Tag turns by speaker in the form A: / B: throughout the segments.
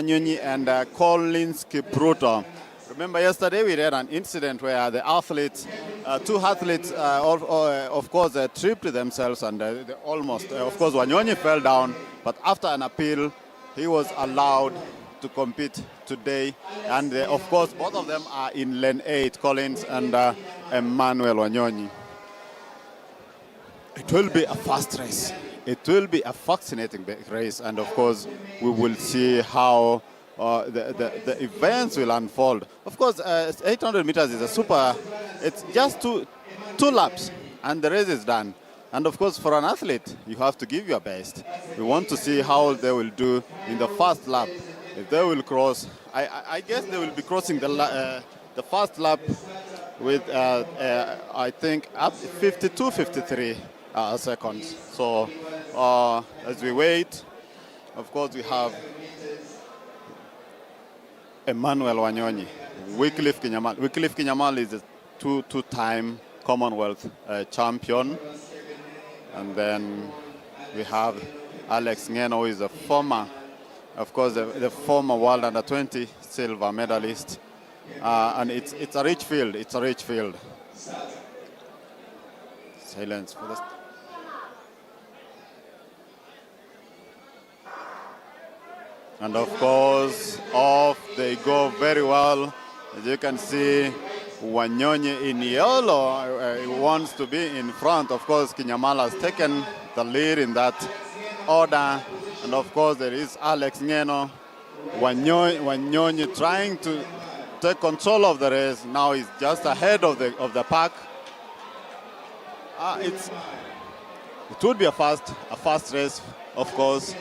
A: Wanyonyi and Köln Kipketer. Remember yesterday we had an incident where the athletes, two athletes, of course, tripped themselves and they almost, of course, Wanyonyi fell down, but after an appeal, he was allowed to compete today. And of course, both of them are in lane 8, Collins and Emmanuel Wanyonyi. It will be a fast race. It will be a fascinating race, and of course, we will see how the events will unfold. Of course, 800 meters is a super. It's just two laps, and the race is done. And of course, for an athlete, you have to give your best. We want to see how they will do in the first lap. If they will cross, I guess they will be crossing the first lap with I think up 52, 53 seconds. So as we wait, of course we have Emmanuel Wanyonyi, Wycliffe Kinyamal. Wycliffe Kinyamal is a two-time Commonwealth champion. And then we have Alex Ngeno, who is a former, of course, the former World Under-20 silver medalist. And it's a rich field. It's a rich field. Silence for this. And of course, off they go very well. As you can see, Wanyonyi in yellow wants to be in front. Of course, Kinyamal has taken the lead in that order. And of course, there is Alex Ngeno. Wanyonyi trying to take control of the race. Now he's just ahead of the pack. It would be a fast race, of course.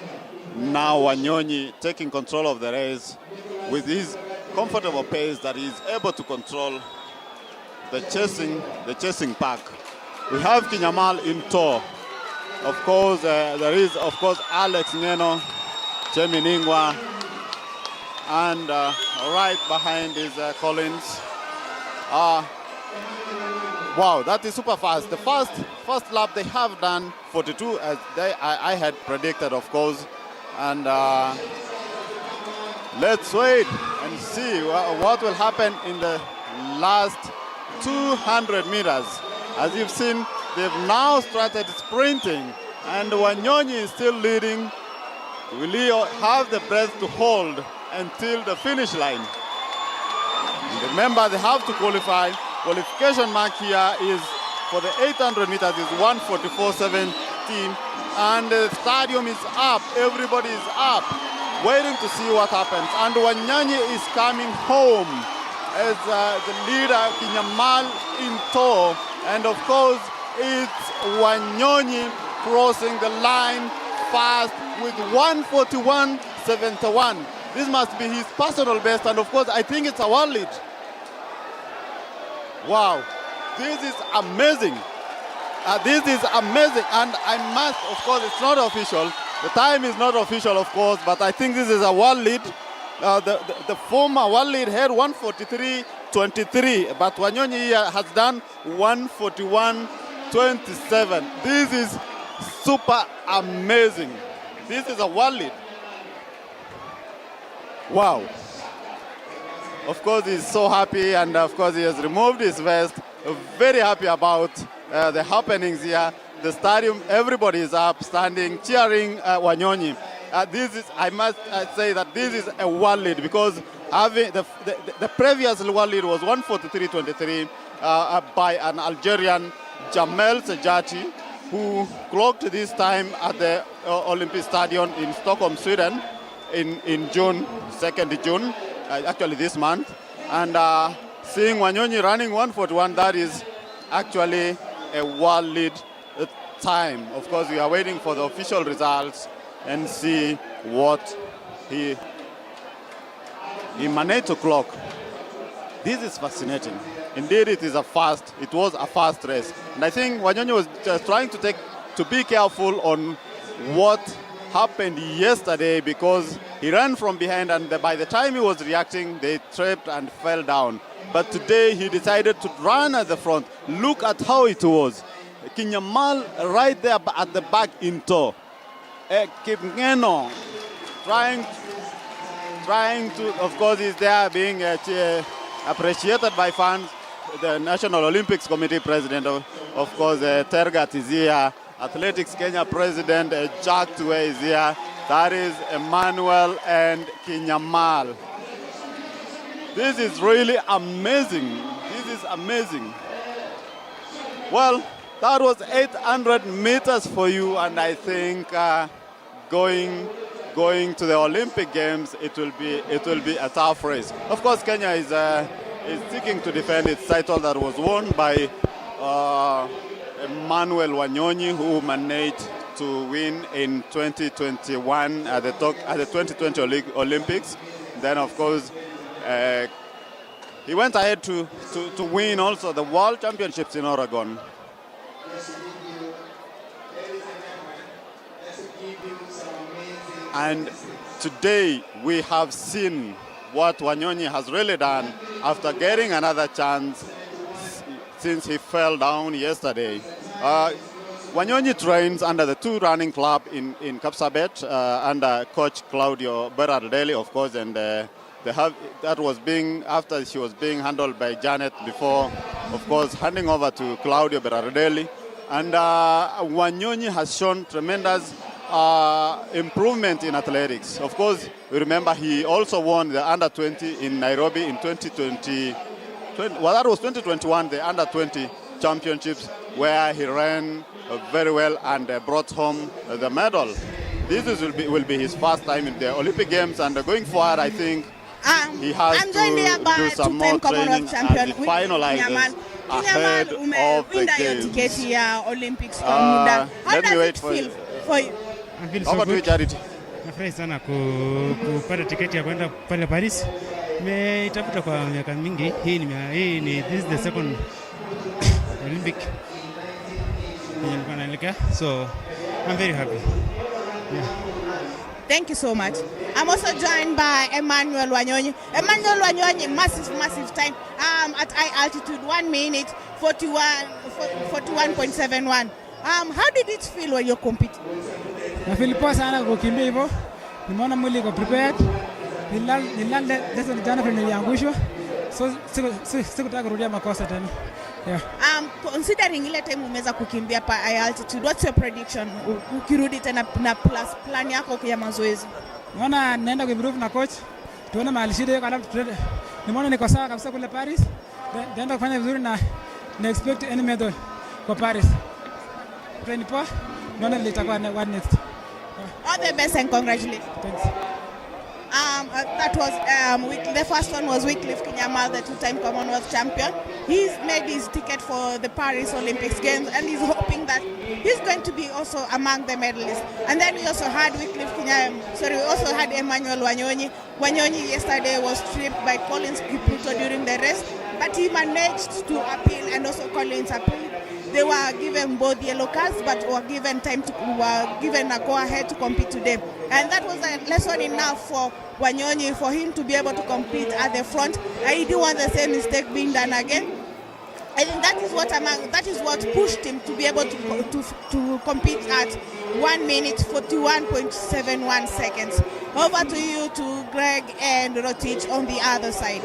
A: Now Wanyonyi taking control of the race with his comfortable pace that he's able to control the chasing pack. We have Kinyamal in tow. Of course, there is, of course, Alex Ngeno, Cheminingwa, and right behind is Collins. Wow, that is super fast. The first lap they have done 42 as I had predicted, of course. And let's wait and see what will happen in the last 200 meters. As you've seen, they've now started sprinting, and Wanyonyi is still leading. Will he have the breath to hold until the finish line? And remember, they have to qualify. Qualification mark here is for the 800 meters is 1:44.17. And the stadium is up, everybody is up, waiting to see what happens. And Wanyonyi is coming home as the leader, Kinyamal in tow. And of course, it's Wanyonyi crossing the line fast with 1:41.71. This must be his personal best, and of course, I think it's a world lead. Wow, this is amazing. This is amazing, and I must, of course, it's not official. The time is not official, of course, but I think this is a world lead. The former world lead had 1:43.23, but Wanyonyi has done 1:41.27. This is super amazing. This is a world lead. Wow. Of course, he's so happy, and of course, he has removed his vest. Very happy about the happenings here. The stadium, everybody is up, standing, cheering Wanyonyi. This is, I must say that this is a world lead, because having the previous world lead was 1:43.23 by an Algerian, Jamel Sejati, who clocked this time at the Olympic Stadium in Stockholm, Sweden, in June, 2nd June, actually this month. And seeing Wanyonyi running 1:41, that is actually a world lead time. Of course, we are waiting for the official results and see what he managed to clock. This is fascinating. Indeed, it was a fast race. And I think Wanyonyi was just trying to be careful on what happened yesterday, because he ran from behind, and by the time he was reacting, they tripped and fell down. But today he decided to run at the front. Look at how it was. Kinyamal right there at the back in tow. Kipketer trying trying to, of course, he's there being appreciated by fans. The National Olympics Committee President, of course, Tergat is here. Athletics Kenya President Jack Tuwe is here. That is Emmanuel and Kinyamal. This is really amazing. This is amazing. Well, that was 800 meters for you, and I think going to the Olympic Games, it will be a tough race. Of course, Kenya is seeking to defend its title that was won by Emmanuel Wanyonyi, who managed to win in 2021 at the 2020 Olympics. Then, of course, he went ahead to win also the World Championships in Oregon. And today we have seen what Wanyonyi has really done after getting another chance since he fell down yesterday. Wanyonyi trains under the 2 running club in Kapsabet under coach Claudio Berardelli, of course, and that was after she was being handled by Janet before, of course, handing over to Claudio Berardelli. And Wanyonyi has shown tremendous improvement in athletics. Of course, we remember he also won the under-20 in Nairobi in 2020. Well, that was 2021, the under-20 championships, where he ran very well and brought home the medal. This will be his first time in the Olympic Games, and going forward, I think he has to do some more training as he finalizes ahead of the Games. Let me wait for you.
B: I feel so good. Nafurahi sana kupata tiketi ya kwenda pale Paris. Nimetafuta kwa miaka mingi. This is the second Olympic nilikuwa. So I'm very happy. Yeah.
C: Thank you so much. I'm also joined by Emmanuel Wanyonyi. Emmanuel Wanyonyi, massive time at high altitude, 1 minute 41.71. How did it feel when you're competing?
D: Na feel poa sana kukimbia hivyo. Nimeona mwili uko prepared. Nilala lesson jana vile niliangushwa. So sikutaka kurudia makosa tena. Yeah.
C: Considering ile time umeweza kukimbia pa high altitude, what's your prediction? Ukirudi tena na plus plan yako ya mazoezi.
D: Naona naenda kuimprove na coach. Tuone mahali shida yuko, alafu nimeona niko sawa kabisa kule Paris. Naenda kufanya vizuri na expect any medal kwa Paris. Train poa. Naona litakuwa what next.
C: All the best and congratulations.
D: Thanks.
C: That was the first one was Wycliffe Kinyamal, the 2-time Commonwealth champion. He's made his ticket for the Paris Olympics Games, and he's hoping that he's going to be also among the medalists. And then we also had Emmanuel Wanyonyi. Wanyonyi yesterday was tripped by Collins Kipketer during the race, but he managed to appeal, and also Collins appealed. They were given both yellow cards, but were given a go-ahead to compete today. And that was a lesson enough for Wanyonyi, for him to be able to compete at the front. I didn't want the same mistake being done again. I think that is what pushed him to be able to compete at 1 minute 41.71 seconds. Over to you, to Greg and Rotich on the other side.